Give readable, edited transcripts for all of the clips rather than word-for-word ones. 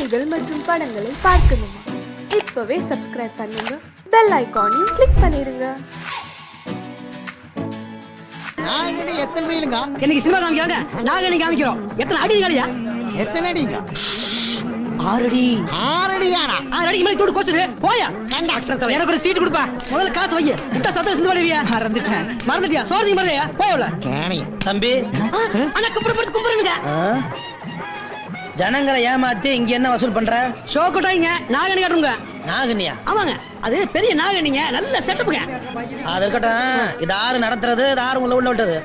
கதைகள் மற்றும் படங்களை பார்க்கணுமா? இப்பவே சப்ஸ்கிரைப் பண்ணுங்க, பெல் ஐகானையும் கிளிக் பண்ணிருங்க. இன்னைக்கு சினிமா காமிக்கிறாங்க, நாங்க காமிக்கிறோம். எத்தனை அடி காலியா? எத்தனை அடிங்க? 6 அடி. 6 அடி தானா? 6 அடிக்கு மேல தூடு கோச்சுரு. போயா கண்டக்டர், எனக்கு ஒரு சீட் கொடுப்பா. முதல்ல காசு வை. முட்டை சத்தம் சிந்து பண்ணுவியா? மறந்துட்டியா? சோறு மறதையா? போயல தம்பி. அண்ணா கும்பிடுங்க. ஜனங்களை ஏமாத்தி இங்க என்ன வசூல் பண்ற? ஷோ கொட்டாங்க. நாகனி காட்டுங்க. நாகனியா? ஆமாங்க, அது பெரிய நாகனிங்க. நல்ல செட்டப்புங்க. அது இருக்கட்டும். இது ஆறு நடத்துறது, இது ஆறு உள்ள விட்டது.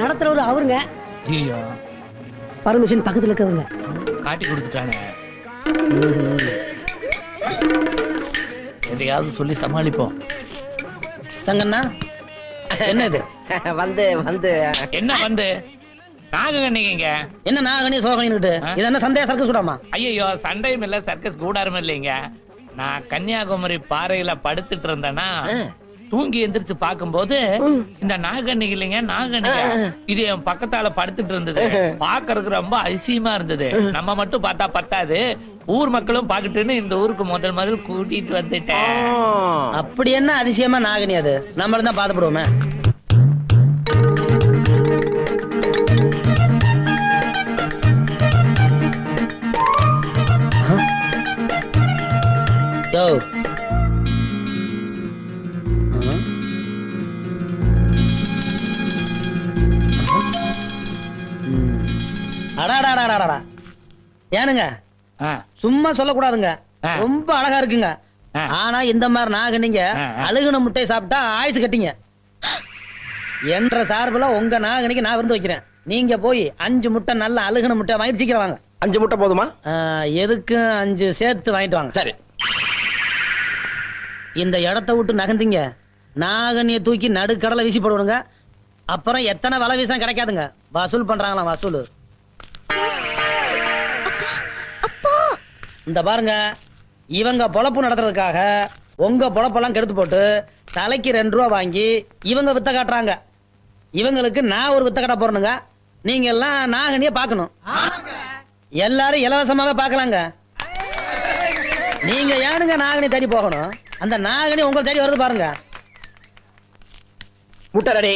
நடத்துறவரு அவருங்க. ஐயோ, பர்மிஷன் பக்கத்துல இருக்கவங்க. காட்டி கொடுத்துட்டானே. எதையாவது சொல்லி சமாளிப்போம். சங்கண்ணா, என்ன இது? வந்து என்ன வந்து நாககண்ணிங்க? என்ன நாகனி சோகனிட்டு? இது என்ன சந்தேக சர்க்கஸ் கூடாமா? ஐயோ, சண்டையும் இல்ல, சர்க்கஸ் கூடாரம் இல்லைங்க. நான் கன்னியாகுமரி பாறையில படுத்துட்டு இருந்தேன்னா தூங்கி எந்திரிச்சு பாக்கும்போது இந்த நாகண்ணி இல்லைங்க, நாகண்ணிங்க இது என் பக்கத்தால படுத்துட்டு இருந்தது. பாக்குறதுக்கு ரொம்ப அதிசயமா இருந்தது. நம்ம மட்டும் பார்த்தா பத்தாது, ஊர் மக்களும் பாக்கட்டுன்னு இந்த ஊருக்கு முதல் கூட்டிட்டு வந்துட்டேன். அப்படி என்ன அதிசயமா நாகனி? அது நம்மள தான் பாதப்படுவோமே. யோ, அடாடாடாடாடா, ஏனுங்க சும்மா சொல்லக்கூடாதுங்க. ரொம்ப அழகா இருக்குங்க. ஆனா இந்த மாதிரி நாகனிங்க அழுகுன முட்டை சாப்பிட்டா ஆயுசு கட்டிங்க. என்ற சார்புல உங்க நாகனிக்கு நான் விருந்து வைக்கிறேன். நீங்க போய் 5 முட்டை நல்ல அழுகுன முட்டை வாங்கிட்டு சீக்கிரம் வாங்க. 5 முட்டை போதுமா? எதுக்கு 5 சேர்த்து வாங்கிட்டு வாங்க. சரி. இந்த இடத்த விட்டு நகர்ந்தீங்க, நாகனிய தூக்கி நடுக்கடலை வீசி போடுவாங்க. அப்புறம் எத்தனை வலை வீசா கிடைக்காதுங்க. வசூல் பண்றாங்களாம், வசூல். இந்த பாருங்க, இவங்க பொழப்பு நடத்துறதுக்காக உங்க பொழப்பெல்லாம் கெடுத்து போட்டு தலைக்கு 2 ரூபா வாங்கி இவங்க வித்த காட்டுறாங்க. இவங்களுக்கு நான் ஒரு வித்த காட்ட போறேனுங்க. நீங்க எல்லாம் நாகனிய பார்க்கணும். எல்லாரும் இலவசமாவே பார்க்கலாங்க. நீங்க ஏனுங்க நாகனி தேடி போகணும்? அந்த நாகனி உங்களை தேடி வருது பாருங்க. முட்டை ரெடி.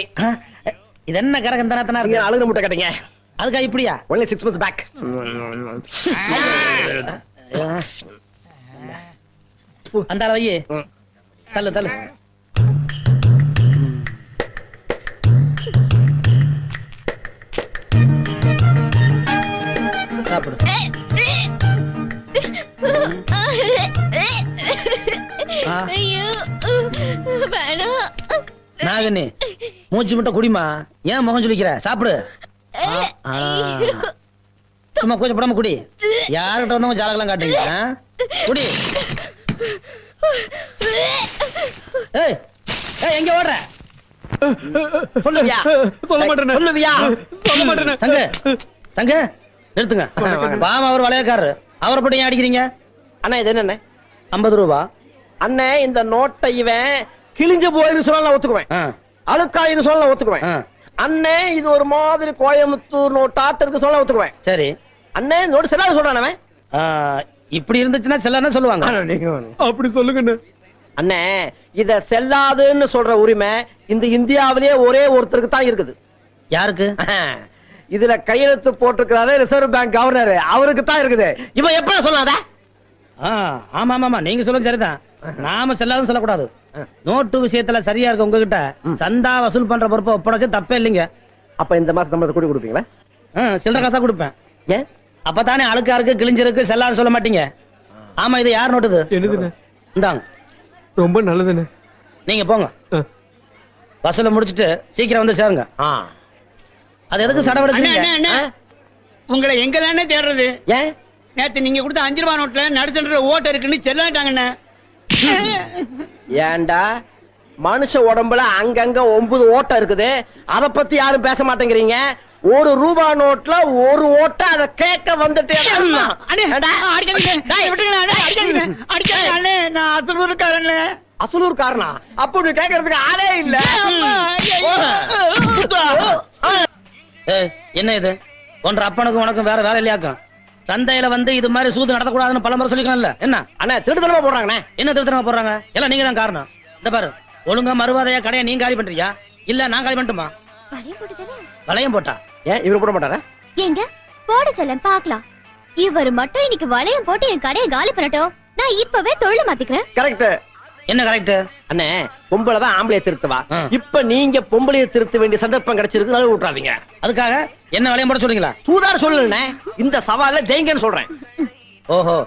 இது என்ன கரகம் தானே நீங்க அழுகுன முட்டை கேட்டீங்க, அதுக்கா இப்படியா? only 6 months back. அந்த வையே தள்ளு தள்ளு. சாப்பிடு. நாகனி, மூச்சு முட்டை குடிமா. ஏன் முகம் சொல்லிக்கிற? சாப்பிடு. சும்மா கொஞ்சம் படாம குடி. யாருக்கிட்ட வந்தவங்க ஜாலகெல்லாம் காட்டுங்க. குடி. ஏய் ஏய், எங்க ஓடுற? சொல்லுவியா? சொல்ல மாட்டேனே. சொல்லுவியா? சொல்ல மாட்டேனே. சங்க சங்க நிறுத்துங்க. பாமா அவர் வளையக்காரரு. அவரை போட்டு ஏன் அடிக்கிறீங்க? அண்ணா இது என்ன? 50 ரூபா. அண்ணே, இந்த நோட்டை இவன் கிழிஞ்சு போயிரு சொன்னா ஒத்துக்குவேன், அழுக்காயிரு சொன்னா ஒத்துக்குவேன். அண்ணே, இது ஒரு மாதிரி கோயம்புத்தூர் நோட்டாட்டு இருக்கு சொன்னா ஒத்துக்குவேன். சரி. அண்ணே, இந்த நோட்டு செல்லாத சொல்றானே. இப்படி இருந்துச்சுன்னா செல்லான்னு சொல்லுவாங்க. அப்படி சொல்லுங்க அண்ணே. இத செல்லாதுன்னு சொல்ற உரிமை இந்த இந்தியாவிலேயே ஒரே ஒருத்தருக்கு தான் இருக்குது. யாருக்கு? இதுல கையெழுத்து போட்டிருக்கிறாரு ரிசர்வ் பேங்க் கவர்னர், அவருக்கு தான் இருக்குது. இவன் எப்படி சொல்லாத? ஆமா ஆமா, நீங்க சொல்லுங்க சரிதான். நாம செல்லாதுன்னு சொல்லக்கூடாது. நோட்டு விஷயத்துல சரியா இருக்கு. உங்ககிட்ட சந்தா வசூல் பண்ற பொறுப்பை ஒப்படைச்சு தப்பே இல்லைங்க. அப்ப இந்த மாசம் சம்பளத்தை கூடி கொடுப்பீங்களா? சில்லற காசா கொடுப்பேன். ஏன்? அப்பதானே அழுக்கா இருக்கு, கிழிஞ்சிருக்கு, செல்லாது சொல்ல மாட்டீங்க. ஆமா, இது யார் நோட்டுது? என்னதுன்னு? இந்தாங்க. ரொம்ப நல்லதுன்னு. நீங்க போங்க, வசூல முடிச்சிட்டு சீக்கிரம் வந்து சேருங்க. அது எதுக்கு சடவெடுக்கிறீங்க? உங்களை எங்க தானே தேடுறது? ஏன்? நேத்து நீங்க கொடுத்த 5 ரூபாய் நோட்ல நடுசன்ற ஓட்ட இருக்குன்னு செல்லாட்டாங்கண்ணே. ஏண்டா, மனுஷ உடம்புல அங்கங்க 9 ஓட்டை இருக்குது. அத பத்தி யாரும் பேச மாட்டேங்கிறீங்க. 1 ரூபாய் நோட்ல 1 ஓட்டை, அத கேட்க வந்துட்டே. அசலூர் காரணா? அப்ப நீ கேட்கறதுக்கு ஆளே இல்ல. என்ன இது? ஒன்ற அப்பனுக்கும் உனக்கும் வேற வேலை இல்லையாக்கும்? சந்தையில வந்து இது மாதிரி சூது நடத்தக்கூடாதுன்னு பல முறை சொல்லிக்கணும்ல. என்ன அண்ணா திருடுதனமா போடுறாங்கண்ணே. என்ன திருத்தனமா போடுறாங்க? எல்லாம் நீங்க தான் காரணம். இந்த பாரு, ஒழுங்கா மறுவாதையா கடையை நீங்க காலி பண்றியா இல்ல நான் காலி பண்ணட்டுமா? வளையம் போட்டுதானே? வளையம் போட்டா ஏன் இவரு போட மாட்டாரா? எங்க போட சொல்ல பாக்கலாம். இவர் மட்டும் இன்னைக்கு வளையம் போட்டு என் கடையை காலி பண்ணட்டும். நான் இப்பவே தொழில் மாத்திக்கிறேன். கரெக்ட். என்ன கரெக்ட்? அண்ணே பொம்பளை தான் ஆம்பளைய திருத்துவா. ஆ. இப்ப நீங்க பொம்பளைய திருத்த வேண்டிய சந்தர்ப்பம் கிடைச்சிருக்கு, நழுவ விட்டுறாதீங்க. அதுக்காக என்ன வளையம் போட சொல்றீங்களா? சூதாட சொல்லணுண்ணே. இந்த சவால்ல ஜெயிங்கன்னு சொல்றேன். ஓஹோ,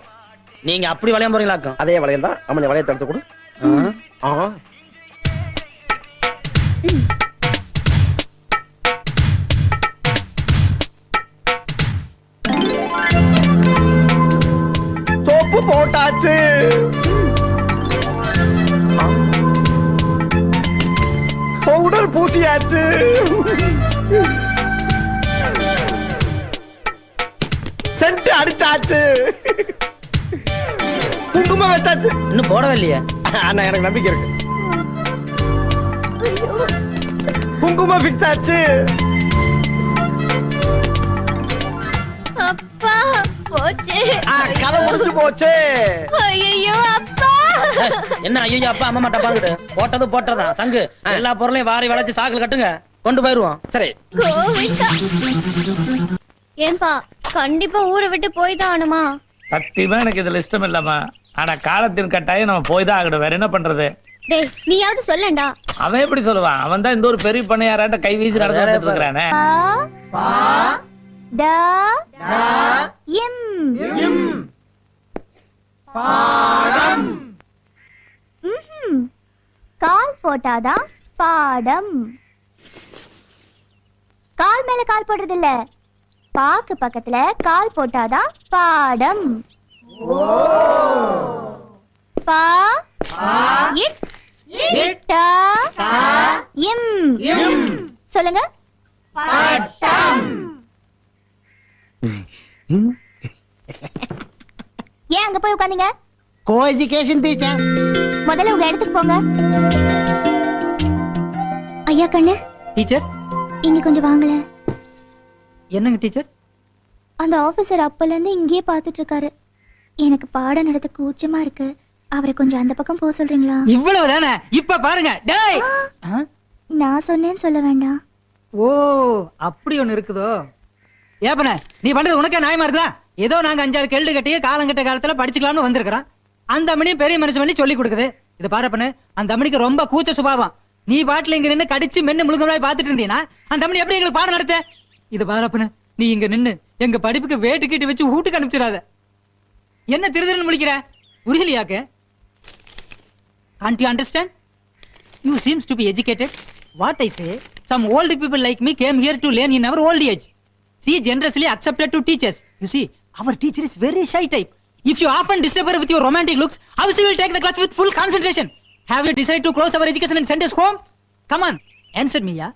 நீங்க அப்படி வளையம் போறீங்களாக்கும். அதே வளையம் தான். அம்மனை வளையத்தை எடுத்து கொடு. ஆ. சோப்பு போட்டாச்சு. பவுடர் பூசியாச்சு. சென்ட் அடிச்சாச்சு. குங்குமம் வச்சாச்சு. இன்னும் போடவே இல்லையே. அண்ணா எனக்கு நம்பிக்கை இருக்கு. குங்குமம் ஃபிக்ஸ் ஆச்சு. அப்பா போச்சு. கதை முடிஞ்சு போச்சு. ஐயோ அப்பா. என்ன ஐயோ அப்பா அம்மா மாட்டா பாருங்க. போட்டது போட்டதான் சங்கு. எல்லா பொருளையும் வாரி வளைச்சு சாக்குல கட்டுங்க, கொண்டு போயிருவோம். சரி. கோவிந்தா. ஏன்பா கண்டிப்பா ஊரை விட்டு போய் தான் ஆனுமா? சத்தியமா எனக்கு இதுல இஷ்டம் இல்லம்மா. ஆனா காலத்தின் கட்டாயம் நம்ம போய் தான் ஆகணும். வேற என்ன பண்றது? டேய் நீயாவது சொல்லண்டா. அவன் எப்படி சொல்லுவான்? அவன் தான் இந்த ஒரு பெரிய பண்ணையாராட்ட கை வீசி நடந்து வந்துட்டு இருக்கிறானே. டா எம் பாடம். கால் போட்டாதான் பாடம். கால் மேல கால் போடுறது இல்ல, பாக்கு பக்கத்துல கால் போட்டாதான் பாடம். பா இட் டா எம். சொல்லுங்க. ஏன் அங்க போய் உட்கார்ந்தீங்க? Co education teacher. முதல்ல உங்க இடத்துக்கு போங்க. ஐயா கண்ணு டீச்சர் இங்க கொஞ்சம் வாங்கல. என்னங்க டீச்சர்? அந்த ஆபீசர் அப்பல இருந்து இங்கேயே பாத்துட்டு இருக்காரு. எனக்கு பாடம் நடத்த கூச்சமா இருக்கு. அவரை கொஞ்சம் அந்த பக்கம் போக சொல்றீங்களா? இவ்வளவு தானே? இப்ப பாருங்க. டேய், நான் சொன்னேன்னு சொல்ல வேண்டாம். ஓ அப்படி ஒண்ணு இருக்குதோ? ஏப்பன நீ பண்றது உனக்கே நியாயமா இருக்குதா? ஏதோ நாங்க 5-6 கேள்வி கட்டிய காலங்கட்ட காலத்துல படிச்சுக்கலாம்னு வந்திருக்கிறோம். அந்த அம்மனியும் பெரிய மனுஷன் பண்ணி சொல்லி கொடுக்குது. இது பாருப்பண்ணு, அந்த அம்மனிக்கு ரொம்ப கூச்ச சுபாவம். நீ பாட்டுல இங்க நின்னு கடிச்சு மென்னு முழுக்க பாத்துட்டு இருந்தீங்கன்னா அந்த அம்மனி எப்படி எங்களுக்கு பாடம் நடத்த? இது பாருப்பண்ணு, நீ இங்க நின்னு எங்க படிப்புக்கு வேட்டு கீட்டு வச்சு வீட்டுக்கு அனுப்பிச்சிடாத. என்ன திருதிருன்னு முழிக்கிற? புரியலையாக்கு? Can't you understand? You seems to be educated. What I say, some old people like me came here to learn in our old age. She generously accepted to teach us. You see, our teacher is very shy type. If you often disturb her with your romantic looks, how she will take the class with full concentration? Have you decided to close our education and send us home? Come on, answer me, ya.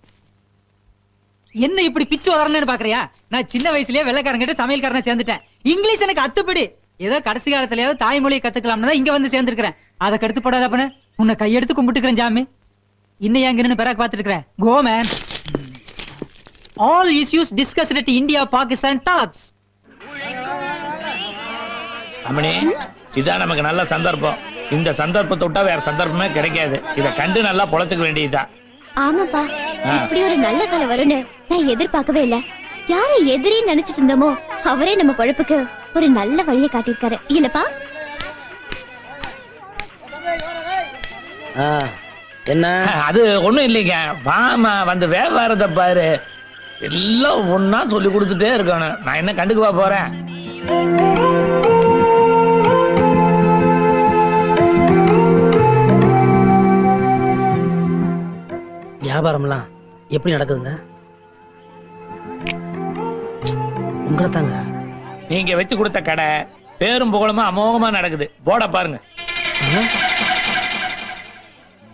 என்ன இப்படி பிச்சு வளரணும்னு பாக்குறியா? நான் சின்ன வயசுலயே வெள்ளைக்காரங்கிட்ட சமையல்காரனை சேர்ந்துட்டேன். English எனக்கு அத்துப்படி. ஏதோ கடைசி காலத்திலேயாவது தாய்மொழியை கத்துக்கலாம்னு தான் இங்க வந்து சேர்ந்திருக்கிறேன். அதை கடுத்து போடாத பண்ண உன்னை கையெடுத்து கும்பிட்டுக்கிறேன் ஜாமி. இன்னும் எங்க நின்னு பிறகு பார்த்துட்டு இருக்கிறேன். Go man. All issues discussed at India Pakistan talks. அம்மணி, இதான் நமக்கு நல்ல சந்தர்ப்பம். இந்த சந்தர்ப்பத்தை விட்டா வேற சந்தர்ப்பமே கிடைக்காது. இத கண்டு நல்லா பொழைச்சுக்க வேண்டியதுதான். ஆமாப்பா, இப்படி ஒரு நல்ல காலம் வரும்னு நான் எதிர்பார்க்கவே இல்ல. யாரை எதிரி நினைச்சிட்டு இருந்தோமோ அவரே நம்ம பொழப்புக்கு ஒரு நல்ல வழியை காட்டியிருக்காரு இல்லப்பா? என்ன? அது ஒண்ணும் இல்லைங்க. வாமா வந்து வியாபாரத்தை பாரு. எல்லாம் ஒன்னா சொல்லி கொடுத்துட்டே இருக்கணும். நான் என்ன கண்டுக்குவா போறேன்? வியாபாரம்லாம் எப்படி நடக்குதுங்க? உங்களை தாங்க. நீங்க வச்சு கொடுத்த கடை பேரும் புகழுமா அமோகமா நடக்குது. போட பாருங்க.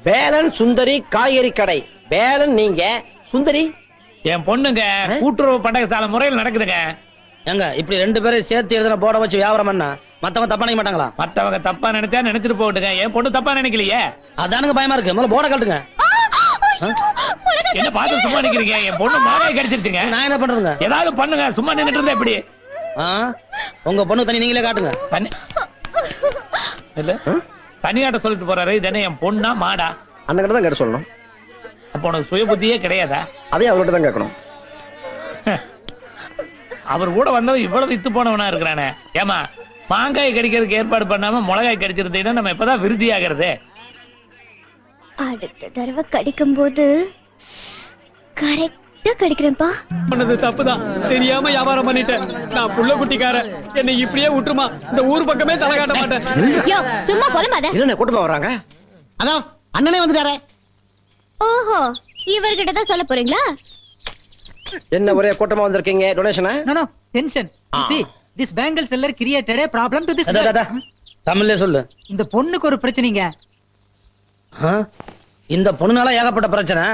வேலன் சுந்தரி காய்கறி கடை. வேலன் நீங்க, சுந்தரி என் பொண்ணுங்க. கூட்டுறவு பண்டகசாலை முறையில் நடக்குதுங்க. ஏங்க இப்படி 2 பேரும் சேர்த்து எழுதுன போட வச்சு வியாபாரம் பண்ணா மத்தவங்க தப்பா நினைக்க மாட்டாங்களா? மத்தவங்க தப்பா நினைச்சா நினைச்சிட்டு போட்டுங்க. என் பொண்ணு தப்பா நினைக்கலையே. அதானுங்க பயமா இருக்கு. முதல்ல போட கட்டுங்க. என்ன பார்த்து சும்மா நிக்கிறீங்க? என் பொண்ணு மாலை கடிச்சிருச்சுங்க. நான் என்ன பண்றேங்க? ஏதாவது பண்ணுங்க. சும்மா நின்னுட்டு இருந்தா எப்படி? உங்க பொண்ணு தனி நீங்களே காட்டுங்க. தனி இல்ல தனியாட்ட சொல்லிட்டு போறாரு. இது என்ன என் பொண்ணா மாடா? அண்ணன் கிட்ட தான் கேட்டு சொல்லணும். அப்ப உனக்கு சுய புத்தியே கிடையாதா? அதே அவர்கிட்ட தான் கேட்கணும். அவர் கூட வந்தவன் இவ்வளவு வித்து போனவனா இருக்கிறானே. ஏமா மாங்காய் கடிக்கிறதுக்கு ஏற்பாடு பண்ணாம மிளகாய் கடிச்சிருந்தீங்கன்னா நம்ம இப்பதான் விருதி ஆகிறது. அடுத்த தடவை கடிக்கும் போது கரெக்டா கடிக்கிறேன்ப்பா. பண்ணது தப்புதான், தெரியாம வியாபாரம் பண்ணிட்டேன். நான் புள்ள குட்டிக்காரன், என்னை இப்படியே விட்டுருமா, இந்த ஊர் பக்கமே தலை காட்ட மாட்டேன். யோ, சும்மா புலம்பாத. என்ன கூட்டமா வர்றாங்க? அதான் அண்ணனே வந்துட்டாரே. ஓஹோ, இவர்கிட்ட தான் சொல்ல போறீங்களா? என்ன ஒரே கூட்டமா வந்திருக்கீங்க? டொனேஷனா? No, no, tension. You see, this bangle seller created a problem to this girl. தமிழ்ல சொல்லு. இந்த பொண்ணுக்கு ஒரு பிரச்சனைங்க. இந்த பொண்ணுனால ஏகப்பட்ட பிரச்சனை.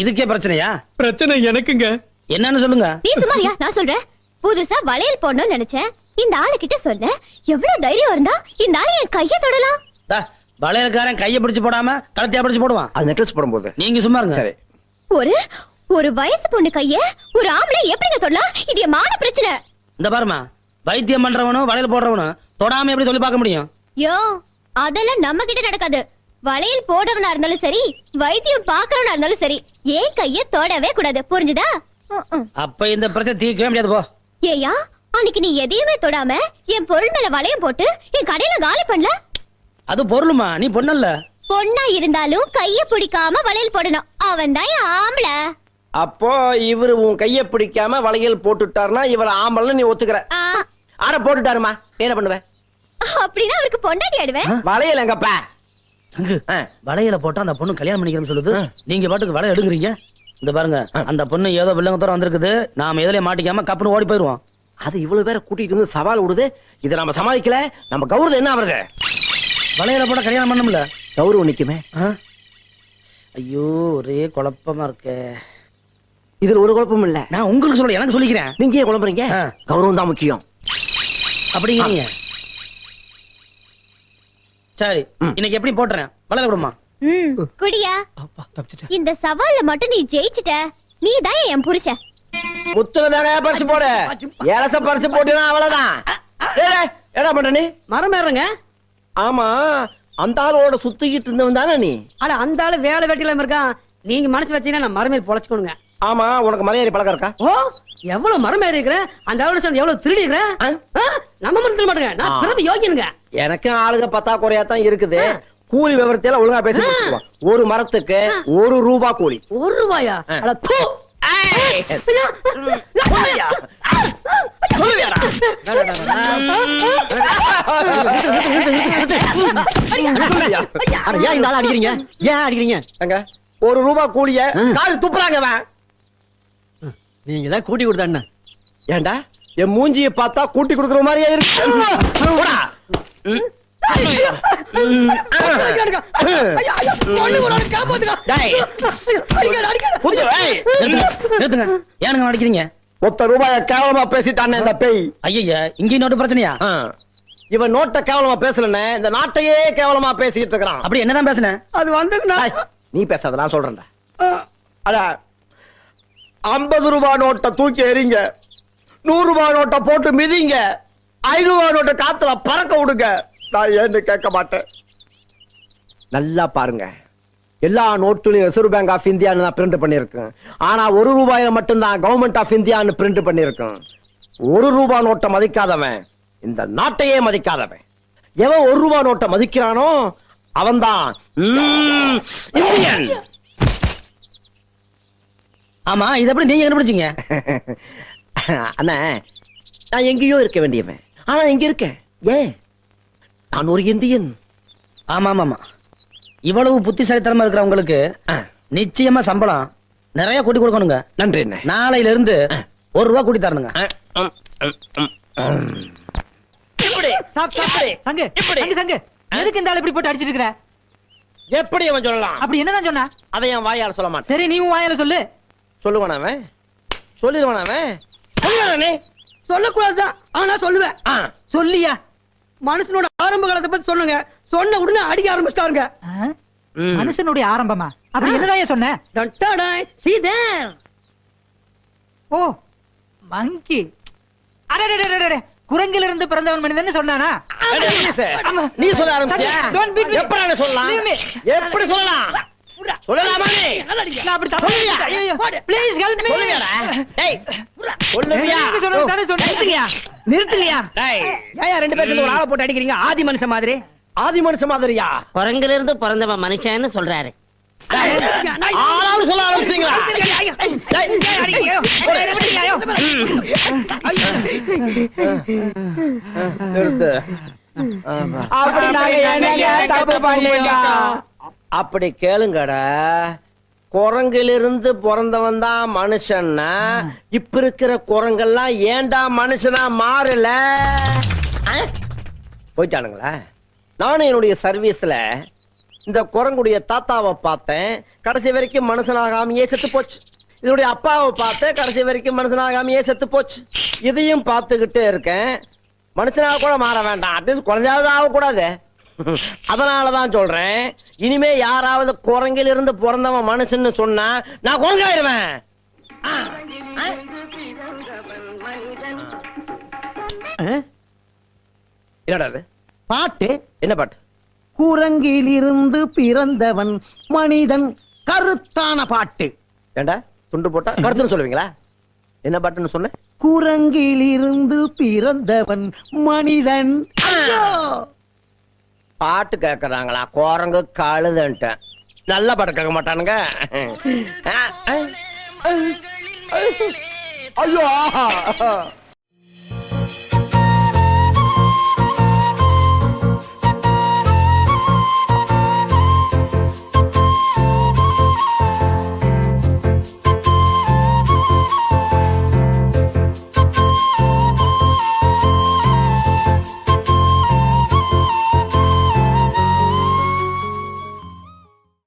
இதுக்கே பிரச்சனையா? பிரச்சனை எனக்குங்க. என்னன்னு சொல்லுங்க. நீ சுமாரியா, நான் சொல்றேன். புதுசா வளையல் போடணும்னு நினைச்சேன். இந்த ஆளு கிட்ட சொன்னேன். எவ்வளவு தைரியம் இருந்தா இந்த ஆளு என் கைய தொடலாம். வளையல்காரன் கைய பிடிச்சு போடாம கழுத்தையா பிடிச்சு போடுவான். அது நெக்லஸ் போடும்போது. நீங்க சும்மா இருங்க. சரி. ஒரு வயசு பொண்ணு கைய ஒரு ஆம்பளை எப்படிங்க தொடலாம்? இது என் மான பிரச்சனை. இந்த பாருமா, வைத்தியம் பண்றவனும் வளையல் போடுறவனும் தொடாம எப்படி சொல்லி பார்க்க முடியும்? யோ, அதெல்லாம் நம்ம கிட்ட நடக்காது. வளையல் போடுறவனா இருந்தாலும் சரி, வைத்தியம் பாக்குறவனா இருந்தாலும் சரி, ஏன் கைய தொடவே கூடாது. புரிஞ்சுதா? அப்ப இந்த பிரச்சனை தீர்க்கவே முடியாது. போ. ஏயா, அன்னைக்கு நீ எதையுமே தொடாம என் பொருள் மேல வளையம் போட்டு என் கடையில காலி பண்ணல. அது பொருளுமா, நீ பொண்ணல்ல. பொண்ணா இருந்தாலும் கைய பிடிக்காம வளையல் போடணும். அவன் தான் என் ஆம்பளை. அப்போ இவரு உன் கைய பிடிக்காம வளையல் போட்டுட்டாருன்னா இவர் ஆம்பளன்னு நீ ஒத்துக்கிற? ஆட போட்டுட்டாருமா, என்ன பண்ணுவ? அப்படின்னா அவருக்கு பொண்டாட்டி ஆடுவேன். வளையல் எங்கப்பா? சங்கு, வளையல போட்டா அந்த பொண்ணு கல்யாணம் பண்ணிக்கிறேன்னு சொல்லுது. நீங்க பாட்டுக்கு வளையல் எடுக்குறீங்க. இந்த பாருங்க, அந்த பொண்ணு ஏதோ வில்லங்கத்தோட வந்திருக்குது. நாம எதுலயே மாட்டிக்காம கப்புன்னு ஓடி போயிருவோம். அது இவ்வளவு பேரை கூட்டிட்டு வந்து சவால் விடுது. இதை நம்ம சமாளிக்கல, நம்ம கௌரவம் என்ன ஆகுறது? வளையல போட கல்யாணம் பண்ணும்ல, கௌரவம் நிக்குமே. ஐயோ, ஒரே குழப்பமா இருக்கு. இதுல ஒரு குழப்பம் இல்ல. நான் உங்களுக்கு சொல்ல, எனக்கு சொல்லிக்கிறேன். நீங்க ஏன் குழம்புறீங்க? கௌரவம் தான் முக்கியம். அப்படிங்கிறீங்க. சரி, இன்னைக்கு எப்படி போட்டுறேன்? வளையல விடுமா? குடியா. இந்த சவால்ல மட்டும் நீ ஜெயிச்சுட்ட, நீ தான் என் புருஷன். முத்துனதாங்க பறிச்சு போடு. ஏலச பறிச்சு போட்டுனா அவ்வளவுதான். என்ன பண்ற நீ? மரம் ஏறுங்க. ஆமா, அந்த ஆளோட சுத்திக்கிட்டு இருந்தவன் தானே நீ? அட, அந்த ஆளு வேலை வெட்டில இருக்கான். நீங்க மனசு வச்சீங்கன்னா நான் மரம் ஏறி பொழைச்சுக்கணுங்க. ஆமா, உனக்கு மலையேறி பழக்கம் இருக்கா? ஓ, எவ்வளவு மரம் ஏறி இருக்கிறேன். அந்த ஆளோட சேர்ந்து எவ்வளவு திருடி இருக்கிறேன். நம்ம மரத்துல மாட்டுங்க, நான் பிறந்து யோகியனுங்க. எனக்கும் ஆளுங்க பத்தாக்குறையா தான் இருக்குது. கூலி விவரத்தையெல்லாம் ஒழுங்கா பேசி முடிச்சுக்குவோம். ஒரு மரத்துக்கு ₹1 கூலி. ₹1? அட தூ. அடிக்கிறீங்க? ஏன் அடிக்கிறீங்க? ₹1 கூலிய காடு துப்புறாங்க. நீங்க தான் கூட்டி கொடுத்தாண்ண. ஏண்டா என் மூஞ்சியை பார்த்தா கூட்டி கொடுக்குற மாதிரியா இருக்கு? ஏனுங்க அடிக்கிறீங்க? ₹1 கேவலமா பேசிட்டானே இந்த பேய். ஐயா, இங்க நோட்டு பிரச்சனையா? இவன் நோட்ட கேவலமா பேசலன்னு இந்த நாட்டையே கேவலமா பேசிட்டு இருக்கிறான். அப்படி என்னதான் பேசுனேன்? அது வந்து நீ பேசாத, நான் சொல்றேன்டா. அட, ₹50 நோட்டை தூக்கி எறிங்க, ₹100 நோட்டை போட்டு மிதிங்க, ₹500 நோட்டை காத்துல பறக்க விடுங்க. நான் ஏன்னு கேட்க மாட்டேன். நல்லா பாருங்க, எல்லா நோட்டுலையும் ரிசர்வ் பேங்க் ஆஃப் இந்தியான்னு தான் பிரிண்ட் பண்ணிருக்கேன். ஆனா ₹1 மட்டும்தான் கவர்மெண்ட் ஆஃப் இந்தியான்னு பிரிண்ட் பண்ணிருக்கேன். ₹1 நோட்டை மதிக்காதவன் இந்த நாட்டையே மதிக்காதவன். எவன் ₹1 நோட்டை மதிக்கிறானோ அவன்தான் இந்தியன். ஆமா, இது எப்படி நீங்க கண்டுபிடிச்சீங்க? அண்ணா, நான் எங்கேயோ இருக்க வேண்டியவன், ஆனா இங்க இருக்கேன். ஏன்? நான் ஒரு இந்தியன். ஆமா ஆமா, இவ்வளவு புத்திசாலித்தனமா இருக்கிற உங்களுக்கு நிச்சயமா சம்பளம் நிறைய கூட்டி கொடுக்கணுங்க. நன்றி. நாளையில இருந்து ₹1 கூட்டி தரணுங்க. எதுக்கு இந்த ஆள் இப்படி போட்டு அடிச்சிட்டு இருக்கிற? எப்படி அவன் சொல்லலாம்? அப்படி என்னதான் சொன்னா? அதை என் வாயால சொல்ல மாட்டேன். சரி, நீ உன் வாயால சொல்லு. சொல்லுவான் அவன், சொல்லிடுவான் அவன். சொல்லக்கூடாதுதான், ஆனா சொல்லுவேன். சொல்லியா? மனுஷனோட ஆரம்ப காலத்தை பத்தி சொன்னுங்க. சொன்ன உடனே அடிக்க ஆரம்பிச்சிட்டாருங்க. மனுஷனுடைய ஆரம்பமா? அப்படி என்னதான் சொன்ன? See there. ஓ, மங்கி. அடடடடடட, குரங்கிலிருந்து பிறந்தவன் மனிதன் சொன்னானா? நீ சொல்ல ஆரம்பிச்சியா? Don't beat me. எப்படி நான் சொல்லலாம்? Leave me. எப்படி சொல்லலாம்? சொல்லலாமா நீ? நான் அப்படி தப்பு செய்யல. ஐயோ, please help me. சொல்லுவியாடா? டேய், சொல்லுவியா? நீங்க சொல்றது தானே சொன்னீங்க. நிறுத்துங்கயா. டேய், ஏன் ரெண்டு பேரும் சேர்ந்து ஒரு ஆளை போட்டு அடிக்கிறீங்க ஆதி மனுஷன் மாதிரி? ஆதி மனுஷ மாதிரியா? குரங்குல இருந்து பிறந்தவன் மனுஷன்னு சொல்றாரு. ஆளாலும் சொல்ல ஆரம்பிச்சீங்களா? நிறுத்து. அப்படி நாங்க என்னங்க தப்பு பண்ணிட்டோம்? அப்படி கேளுங்கடா. குரங்கிலிருந்து பிறந்தவன் தான் மனுஷன்னா இப்ப இருக்கிற குரங்கெல்லாம் ஏன்டா மனுஷனா மாறல? போயிட்டானுங்களா? நானும் என்னுடைய சர்வீஸ்ல இந்த குரங்குடைய தாத்தாவை பார்த்தேன், கடைசி வரைக்கும் மனுஷனாகாமையே செத்து போச்சு. இதனுடைய அப்பாவை பார்த்தேன், கடைசி வரைக்கும் மனுஷனாகாமையே செத்து போச்சு. இதையும் பார்த்துக்கிட்டே இருக்கேன். மனுஷனாக கூட மாற வேண்டாம், அட்லீஸ்ட் குழந்தையாவது ஆகக்கூடாது. அதனாலதான் சொல்றேன், இனிமே யாராவது குரங்கில் இருந்து பிறந்தவன் மனுஷன்னு சொன்னா நான் குரங்காயிருவேன். என்னடா அது? பாட்டு என்ன பாட்டு? குரங்கிலிருந்து பிறந்தவன் மனிதன், கருத்தான பாட்டு. ஏண்டா துண்டு போட்டா கருத்துன்னு சொல்லுவீங்களா? என்ன பாட்டுன்னு சொன்ன? குரங்கிலிருந்து பிறந்தவன் மனிதன். பாட்டு கேக்குறாங்களா? குரங்கு கழுதுன்ட்டேன். நல்ல பாட்டு கேட்க மாட்டானுங்க. ஐயோ